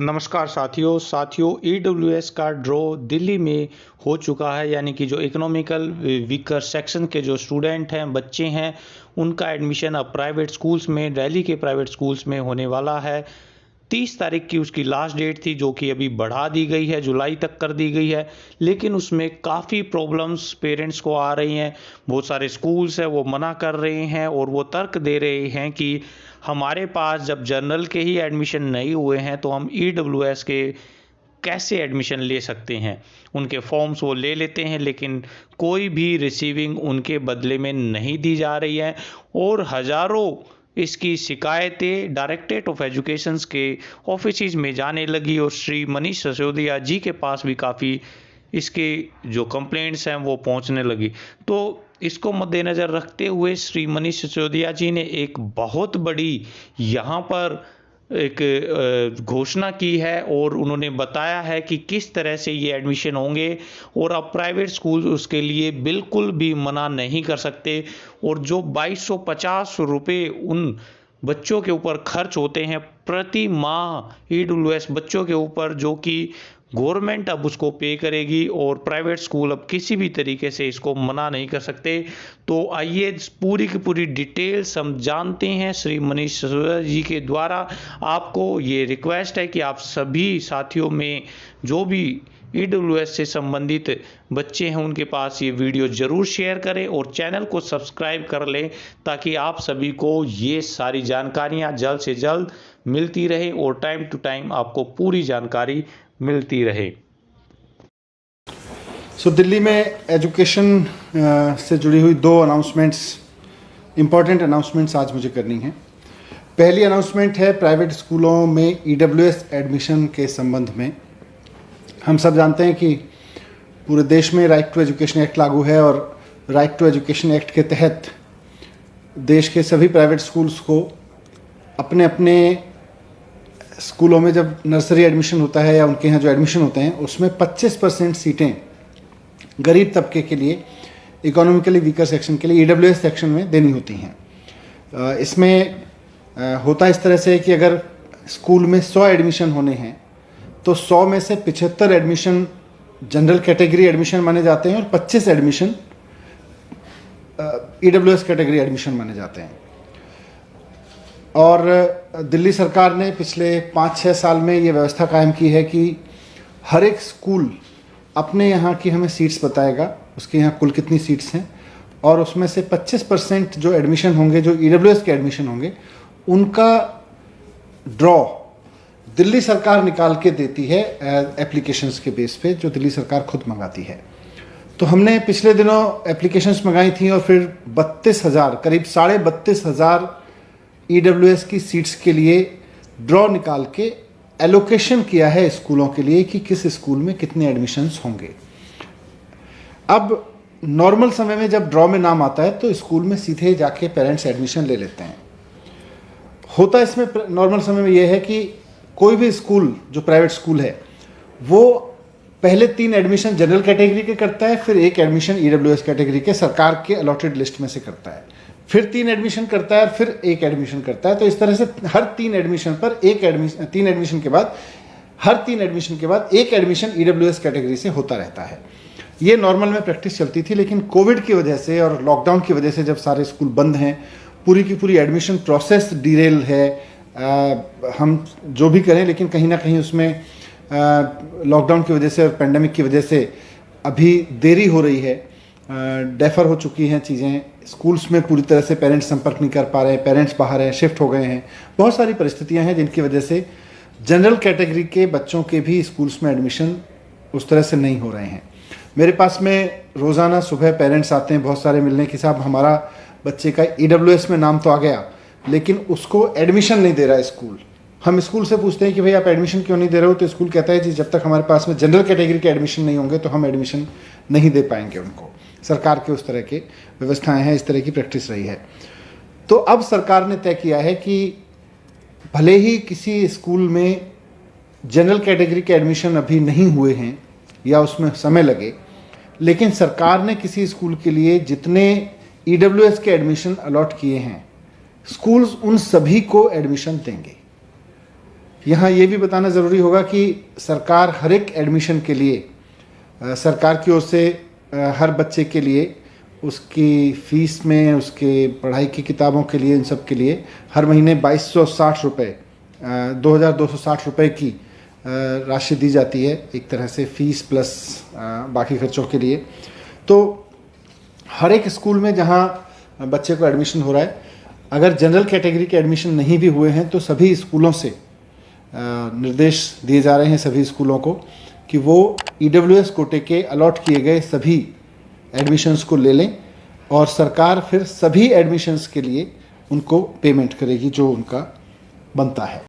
नमस्कार साथियों ईडब्ल्यूएस का ड्रॉ दिल्ली में हो चुका है। यानी कि जो इकोनॉमिकल वीकर सेक्शन के जो स्टूडेंट हैं, बच्चे हैं, उनका एडमिशन अब प्राइवेट स्कूल्स में, दिल्ली के प्राइवेट स्कूल्स में होने वाला है। 30 तारीख की उसकी लास्ट डेट थी, जो कि अभी बढ़ा दी गई है, जुलाई तक कर दी गई है। लेकिन उसमें काफ़ी प्रॉब्लम्स पेरेंट्स को आ रही हैं। बहुत सारे स्कूल्स हैं वो मना कर रहे हैं और वो तर्क दे रहे हैं कि हमारे पास जब जनरल के ही एडमिशन नहीं हुए हैं तो हम ईडब्ल्यूएस के कैसे एडमिशन ले सकते हैं। उनके फॉर्म्स वो ले लेते हैं, लेकिन कोई भी रिसीविंग उनके बदले में नहीं दी जा रही है और हज़ारों इसकी शिकायतें डायरेक्टरेट ऑफ एजुकेशन के ऑफिस में जाने लगी और श्री मनीष सिसोदिया जी के पास भी काफ़ी इसके जो कंप्लेंट्स हैं वो पहुंचने लगी। तो इसको मद्देनज़र रखते हुए श्री मनीष सिसोदिया जी ने एक बहुत बड़ी यहाँ पर एक घोषणा की है और उन्होंने बताया है कि किस तरह से ये एडमिशन होंगे और अब प्राइवेट स्कूल उसके लिए बिल्कुल भी मना नहीं कर सकते। और जो 2250 रुपये उन बच्चों के ऊपर खर्च होते हैं प्रति माह ईडब्ल्यूएस बच्चों के ऊपर, जो कि गवर्नमेंट अब उसको पे करेगी और प्राइवेट स्कूल अब किसी भी तरीके से इसको मना नहीं कर सकते। तो आइए पूरी की पूरी डिटेल्स हम जानते हैं श्री मनीष सिसोदिया जी के द्वारा। आपको ये रिक्वेस्ट है कि आप सभी साथियों में जो भी ईडब्ल्यूएस से संबंधित बच्चे हैं उनके पास ये वीडियो ज़रूर शेयर करें और चैनल को सब्सक्राइब कर लें, ताकि आप सभी को ये सारी जानकारियां जल्द से जल्द मिलती रहे और टाइम टू टाइम आपको पूरी जानकारी मिलती रहे। दिल्ली में एजुकेशन से जुड़ी हुई दो अनाउंसमेंट्स, इम्पॉर्टेंट अनाउंसमेंट्स आज मुझे करनी है। पहली अनाउंसमेंट है प्राइवेट स्कूलों में ईडब्ल्यूएस एडमिशन के संबंध में। हम सब जानते हैं कि पूरे देश में राइट टू एजुकेशन एक्ट लागू है और राइट टू एजुकेशन एक्ट के तहत देश के सभी प्राइवेट स्कूल्स को अपने अपने स्कूलों में जब नर्सरी एडमिशन होता है या उनके यहाँ जो एडमिशन होते हैं उसमें 25% सीटें गरीब तबके के लिए, इकोनॉमिकली वीकर सेक्शन के लिए ईडब्ल्यूएस सेक्शन में देनी होती हैं। इसमें होता इस तरह से कि अगर स्कूल में 100 एडमिशन होने हैं तो 100 में से 75 एडमिशन जनरल कैटेगरी एडमिशन माने जाते हैं और 25 एडमिशन ईडब्ल्यूएस कैटेगरी एडमिशन माने जाते हैं। और दिल्ली सरकार ने पिछले 5-6 साल में ये व्यवस्था कायम की है कि हर एक स्कूल अपने यहाँ की हमें सीट्स बताएगा, उसके यहाँ कुल कितनी सीट्स हैं, और उसमें से 25% जो एडमिशन होंगे, जो ईडब्ल्यूएस के एडमिशन होंगे, उनका ड्रॉ दिल्ली सरकार निकाल के देती है एप्लीकेशंस के बेस पे, जो दिल्ली सरकार खुद मंगाती है। तो हमने पिछले दिनों एप्लीकेशंस मंगाई थी और फिर 32,000, करीब 32,500 ईडब्ल्यूएस की सीट्स के लिए ड्रॉ निकाल के एलोकेशन किया है स्कूलों के लिए कि किस स्कूल में कितने एडमिशन्स होंगे। अब नॉर्मल समय में जब ड्रॉ में नाम आता है तो स्कूल में सीधे जाके पेरेंट्स एडमिशन ले लेते हैं। होता इसमें नॉर्मल समय में यह है कि कोई भी स्कूल जो प्राइवेट स्कूल है वो पहले 3 एडमिशन जनरल कैटेगरी के करता है, फिर 1 एडमिशन ईडब्ल्यूएस कैटेगरी के सरकार के अलॉटेड लिस्ट में से करता है, फिर 3 एडमिशन करता है और फिर 1 एडमिशन करता है। तो इस तरह से हर 3 एडमिशन पर 3 एडमिशन के बाद हर 3 एडमिशन के बाद 1 एडमिशन ईडब्ल्यूएस कैटेगरी से होता रहता है। ये नॉर्मल में प्रैक्टिस चलती थी, लेकिन कोविड की वजह से और लॉकडाउन की वजह से जब सारे स्कूल बंद हैं, पूरी की पूरी एडमिशन प्रोसेस डिरेल है। हम जो भी करें, लेकिन कहीं ना कहीं उसमें लॉकडाउन की वजह से और पेंडेमिक की वजह से अभी देरी हो रही है, डेफर हो चुकी हैं चीज़ें। स्कूल्स में पूरी तरह से पेरेंट्स संपर्क नहीं कर पा रहे हैं, पेरेंट्स बाहर हैं, शिफ्ट हो गए हैं, बहुत सारी परिस्थितियां हैं जिनकी वजह से जनरल कैटेगरी के बच्चों के भी स्कूल्स में एडमिशन उस तरह से नहीं हो रहे हैं। मेरे पास में रोज़ाना सुबह पेरेंट्स आते हैं बहुत सारे मिलने कि साहब हमारा बच्चे का ईडब्ल्यूएस में नाम तो आ गया, लेकिन उसको एडमिशन नहीं दे रहा है स्कूल। हम स्कूल से पूछते हैं कि भाई आप एडमिशन क्यों नहीं दे रहे हो, तो स्कूल कहता है जी जब तक हमारे पास में जनरल कैटेगरी के एडमिशन नहीं होंगे तो हम एडमिशन नहीं दे पाएंगे उनको। सरकार के उस तरह के व्यवस्थाएं हैं, इस तरह की प्रैक्टिस रही है। तो अब सरकार ने तय किया है कि भले ही किसी स्कूल में जनरल कैटेगरी के एडमिशन अभी नहीं हुए हैं या उसमें समय लगे, लेकिन सरकार ने किसी स्कूल के लिए जितने ईडब्ल्यूएस के एडमिशन अलॉट किए हैं, स्कूल्स उन सभी को एडमिशन देंगे। यहाँ ये भी बताना ज़रूरी होगा कि सरकार हर एक एडमिशन के लिए सरकार की ओर से हर बच्चे के लिए उसकी फ़ीस में, उसके पढ़ाई की किताबों के लिए, इन सब के लिए हर महीने 2260 रुपये 2260 रुपये की राशि दी जाती है, एक तरह से फ़ीस प्लस बाकी खर्चों के लिए। तो हर एक स्कूल में जहाँ बच्चे को एडमिशन हो रहा है, अगर जनरल कैटेगरी के एडमिशन नहीं भी हुए हैं तो सभी स्कूलों से निर्देश दिए जा रहे हैं सभी स्कूलों को कि वो EWS कोटे के अलॉट किए गए सभी एडमिशन्स को ले लें और सरकार फिर सभी एडमिशन्स के लिए उनको पेमेंट करेगी जो उनका बनता है।